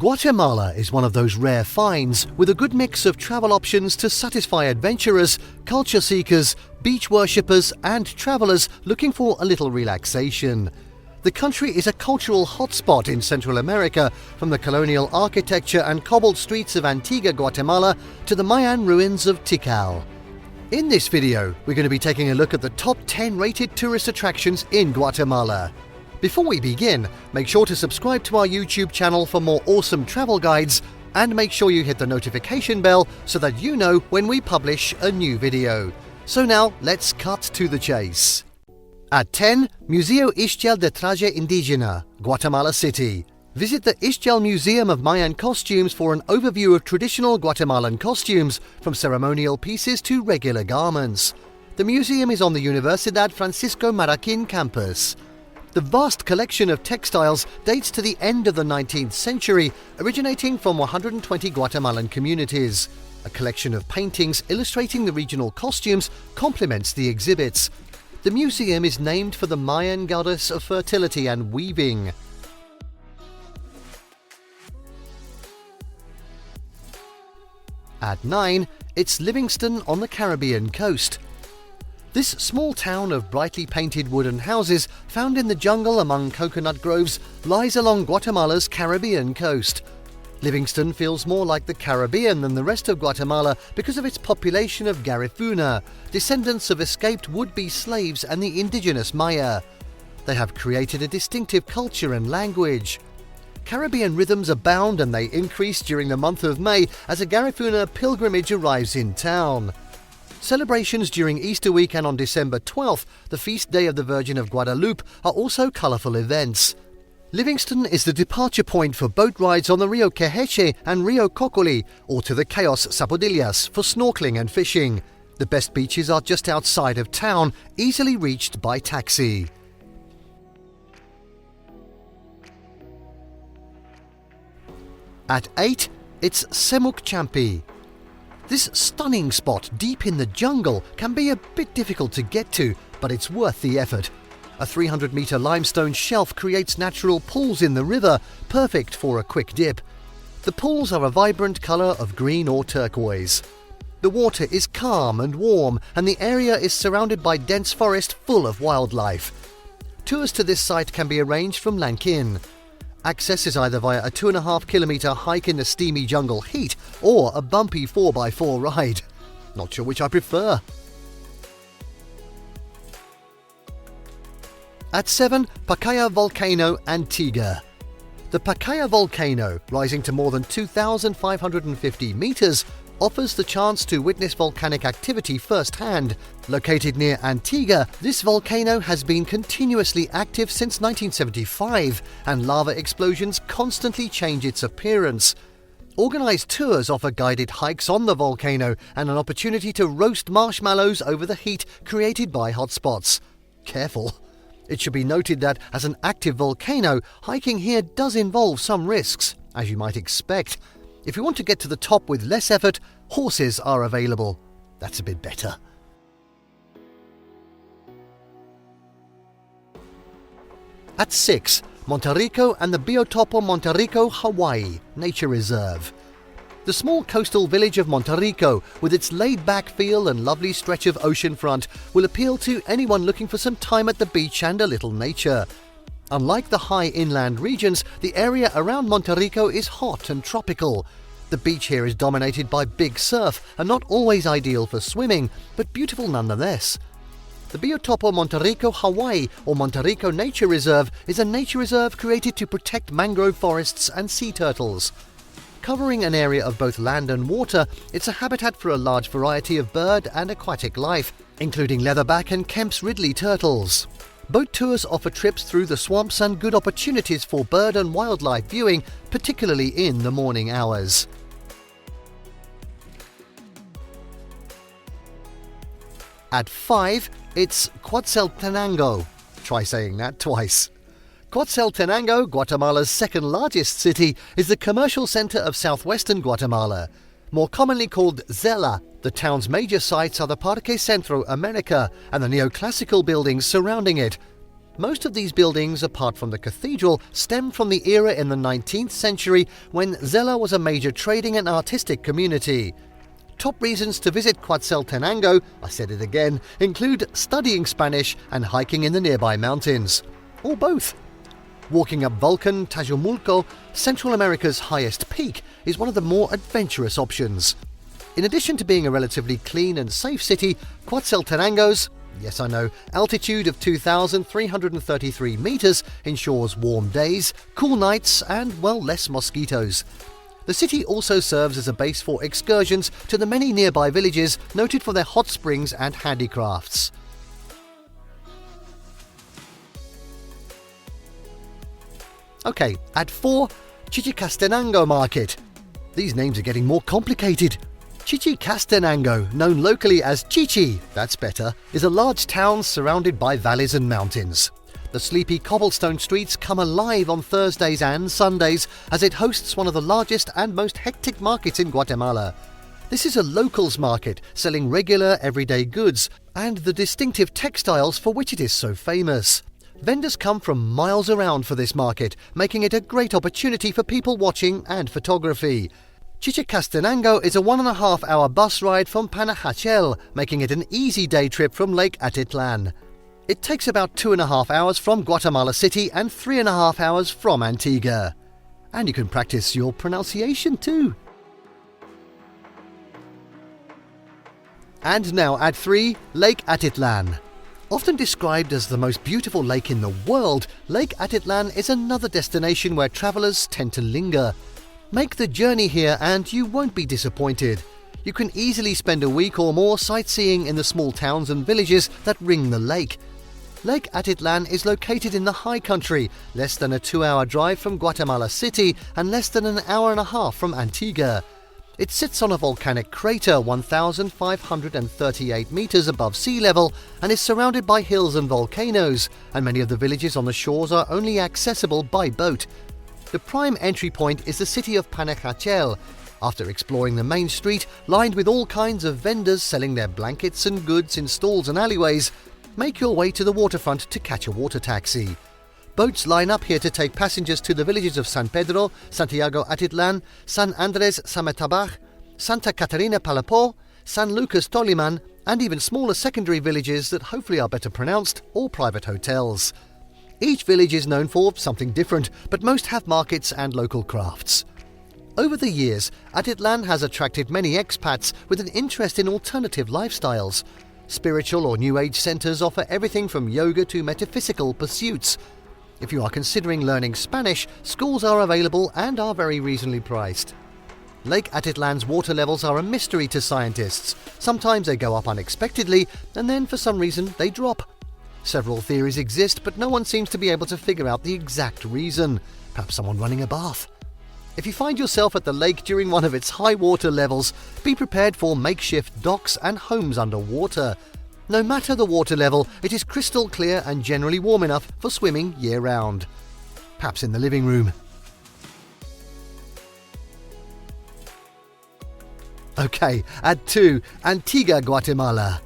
Guatemala is one of those rare finds with a good mix of travel options to satisfy adventurers, culture seekers, beach worshippers and travellers looking for a little relaxation. The country is a cultural hotspot in Central America, from the colonial architecture and cobbled streets of Antigua Guatemala to the Mayan ruins of Tikal. In this video, we're going to be taking a look at the top 10 rated tourist attractions in Guatemala. Before we begin, make sure to subscribe to our YouTube channel for more awesome travel guides, and make sure you hit the notification bell so that you know when we publish a new video. So now, let's cut to the chase. At 10, Museo Ixchel de Traje Indigena, Guatemala City. Visit the Ixchel Museum of Mayan Costumes for an overview of traditional Guatemalan costumes, from ceremonial pieces to regular garments. The museum is on the Universidad Francisco Marroquín campus. The vast collection of textiles dates to the end of the 19th century, originating from 120 Guatemalan communities. A collection of paintings illustrating the regional costumes complements the exhibits. The museum is named for the Mayan goddess of fertility and weaving. At 9, it's Livingston on the Caribbean coast. This small town of brightly painted wooden houses, found in the jungle among coconut groves, lies along Guatemala's Caribbean coast. Livingston feels more like the Caribbean than the rest of Guatemala because of its population of Garifuna, descendants of escaped would-be slaves and the indigenous Maya. They have created a distinctive culture and language. Caribbean rhythms abound, and they increase during the month of May as a Garifuna pilgrimage arrives in town. Celebrations during Easter week and on December 12th, the feast day of the Virgin of Guadalupe, are also colourful events. Livingston is the departure point for boat rides on the Rio Quejeche and Rio Cocoli, or to the Cayos Zapodillas for snorkeling and fishing. The best beaches are just outside of town, easily reached by taxi. At 8, it's Semuc Champey. This stunning spot deep in the jungle can be a bit difficult to get to, but it's worth the effort. A 300-metre limestone shelf creates natural pools in the river, perfect for a quick dip. The pools are a vibrant colour of green or turquoise. The water is calm and warm, and the area is surrounded by dense forest full of wildlife. Tours to this site can be arranged from Lankin. Access is either via a 2.5-kilometre hike in the steamy jungle heat or a bumpy 4x4 ride. Not sure which I prefer. At 7, Pacaya Volcano, Antigua. The Pacaya volcano, rising to more than 2,550 metres, offers the chance to witness volcanic activity firsthand. Located near Antigua, this volcano has been continuously active since 1975, and lava explosions constantly change its appearance. Organised tours offer guided hikes on the volcano and an opportunity to roast marshmallows over the heat created by hotspots. Careful! It should be noted that, as an active volcano, hiking here does involve some risks, as you might expect. If you want to get to the top with less effort, horses are available. That's a bit better. At 6, Monterrico and the Biotopo Monterrico-Hawaii Nature Reserve. The small coastal village of Monterrico, with its laid-back feel and lovely stretch of oceanfront, will appeal to anyone looking for some time at the beach and a little nature. Unlike the high inland regions, the area around Monterrico is hot and tropical. The beach here is dominated by big surf and not always ideal for swimming, but beautiful nonetheless. The Biotopo Monterrico-Hawaii, or Monterrico Nature Reserve, is a nature reserve created to protect mangrove forests and sea turtles. Covering an area of both land and water, it's a habitat for a large variety of bird and aquatic life, including leatherback and Kemp's Ridley turtles. Boat tours offer trips through the swamps and good opportunities for bird and wildlife viewing, particularly in the morning hours. At 5, it's Quetzaltenango. Try saying that twice. Quetzaltenango, Guatemala's second largest city, is the commercial centre of southwestern Guatemala. More commonly called Zela, the town's major sites are the Parque Centro America and the neoclassical buildings surrounding it. Most of these buildings, apart from the cathedral, stem from the era in the 19th century when Zella was a major trading and artistic community. Top reasons to visit Quetzaltenango, I said it again, include studying Spanish and hiking in the nearby mountains. Or both. Walking up Volcano, Tajumulco, Central America's highest peak, is one of the more adventurous options. In addition to being a relatively clean and safe city, Quetzaltenango's, yes I know, altitude of 2,333 meters ensures warm days, cool nights and, well, less mosquitoes. The city also serves as a base for excursions to the many nearby villages noted for their hot springs and handicrafts. Okay, at 4, Chichicastenango Market. These names are getting more complicated. Chichicastenango, known locally as Chichi, that's better, is a large town surrounded by valleys and mountains. The sleepy cobblestone streets come alive on Thursdays and Sundays as it hosts one of the largest and most hectic markets in Guatemala. This is a locals market selling regular everyday goods and the distinctive textiles for which it is so famous. Vendors come from miles around for this market, making it a great opportunity for people watching and photography. Chichicastenango is a 1.5-hour bus ride from Ixchel, making it an easy day trip from Lake Atitlán. It takes about 2.5 hours from Guatemala City and 3.5 hours from Antigua. And you can practice your pronunciation too. And now at 3, Lake Atitlán. Often described as the most beautiful lake in the world, Lake Atitlán is another destination where travelers tend to linger. Make the journey here and you won't be disappointed. You can easily spend a week or more sightseeing in the small towns and villages that ring the lake. Lake Atitlán is located in the high country, less than a 2-hour drive from Guatemala City and less than an hour and a half from Antigua. It sits on a volcanic crater 1,538 meters above sea level and is surrounded by hills and volcanoes, and many of the villages on the shores are only accessible by boat. The prime entry point is the city of Ixchel. After exploring the main street, lined with all kinds of vendors selling their blankets and goods in stalls and alleyways, make your way to the waterfront to catch a water taxi. Boats line up here to take passengers to the villages of San Pedro, Santiago Atitlán, San Andrés Sametabaj, Santa Catarina Palapó, San Lucas Toliman, and even smaller secondary villages that hopefully are better pronounced, or private hotels. Each village is known for something different, but most have markets and local crafts. Over the years, Atitlán has attracted many expats with an interest in alternative lifestyles. Spiritual or New Age centers offer everything from yoga to metaphysical pursuits. If you are considering learning Spanish, schools are available and are very reasonably priced. Lake Atitlán's water levels are a mystery to scientists. Sometimes they go up unexpectedly, and then for some reason they drop. Several theories exist, but no one seems to be able to figure out the exact reason. Perhaps someone running a bath. If you find yourself at the lake during one of its high water levels, be prepared for makeshift docks and homes underwater. No matter the water level, it is crystal clear and generally warm enough for swimming year-round. Perhaps in the living room. Okay, at 2, Antigua Guatemala.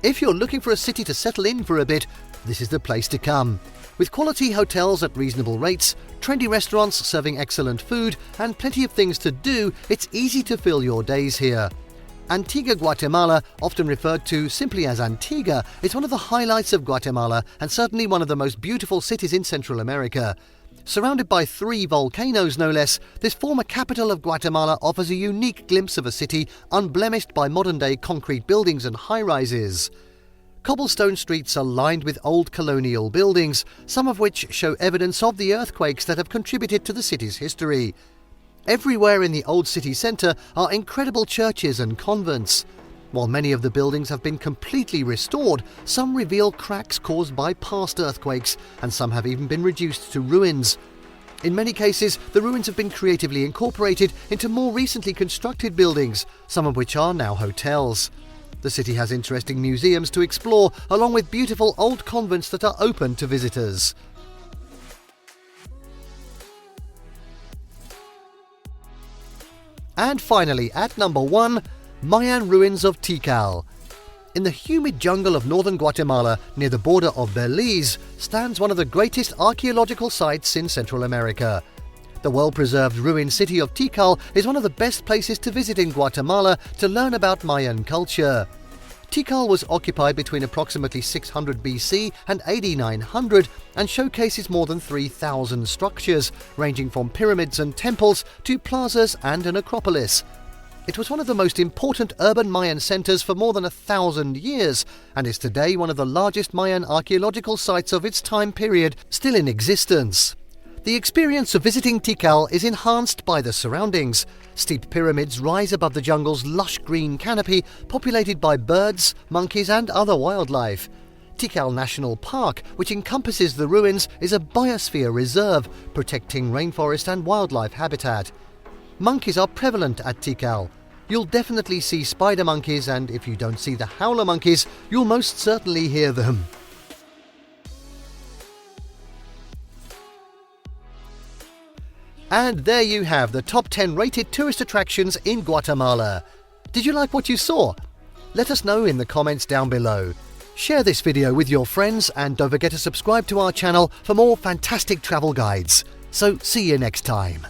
If you're looking for a city to settle in for a bit, this is the place to come. With quality hotels at reasonable rates, trendy restaurants serving excellent food, and plenty of things to do, it's easy to fill your days here. Antigua Guatemala, often referred to simply as Antigua, is one of the highlights of Guatemala and certainly one of the most beautiful cities in Central America. Surrounded by 3 volcanoes no less, this former capital of Guatemala offers a unique glimpse of a city unblemished by modern-day concrete buildings and high-rises. Cobblestone streets are lined with old colonial buildings, some of which show evidence of the earthquakes that have contributed to the city's history. Everywhere in the old city centre are incredible churches and convents. While many of the buildings have been completely restored, some reveal cracks caused by past earthquakes, and some have even been reduced to ruins. In many cases, the ruins have been creatively incorporated into more recently constructed buildings, some of which are now hotels. The city has interesting museums to explore, along with beautiful old convents that are open to visitors. And finally, at number 1, Mayan ruins of Tikal. In the humid jungle of northern Guatemala, near the border of Belize, stands one of the greatest archaeological sites in Central America. The well-preserved ruined city of Tikal is one of the best places to visit in Guatemala to learn about Mayan culture. Tikal was occupied between approximately 600 BC and AD 900 and showcases more than 3,000 structures, ranging from pyramids and temples to plazas and an acropolis. It was one of the most important urban Mayan centers for more than 1,000 years and is today one of the largest Mayan archaeological sites of its time period still in existence. The experience of visiting Tikal is enhanced by the surroundings. Steep pyramids rise above the jungle's lush green canopy, populated by birds, monkeys and other wildlife. Tikal National Park, which encompasses the ruins, is a biosphere reserve, protecting rainforest and wildlife habitat. Monkeys are prevalent at Tikal. You'll definitely see spider monkeys, and if you don't see the howler monkeys, you'll most certainly hear them. And there you have the top 10 rated tourist attractions in Guatemala. Did you like what you saw? Let us know in the comments down below. Share this video with your friends and don't forget to subscribe to our channel for more fantastic travel guides. So see you next time.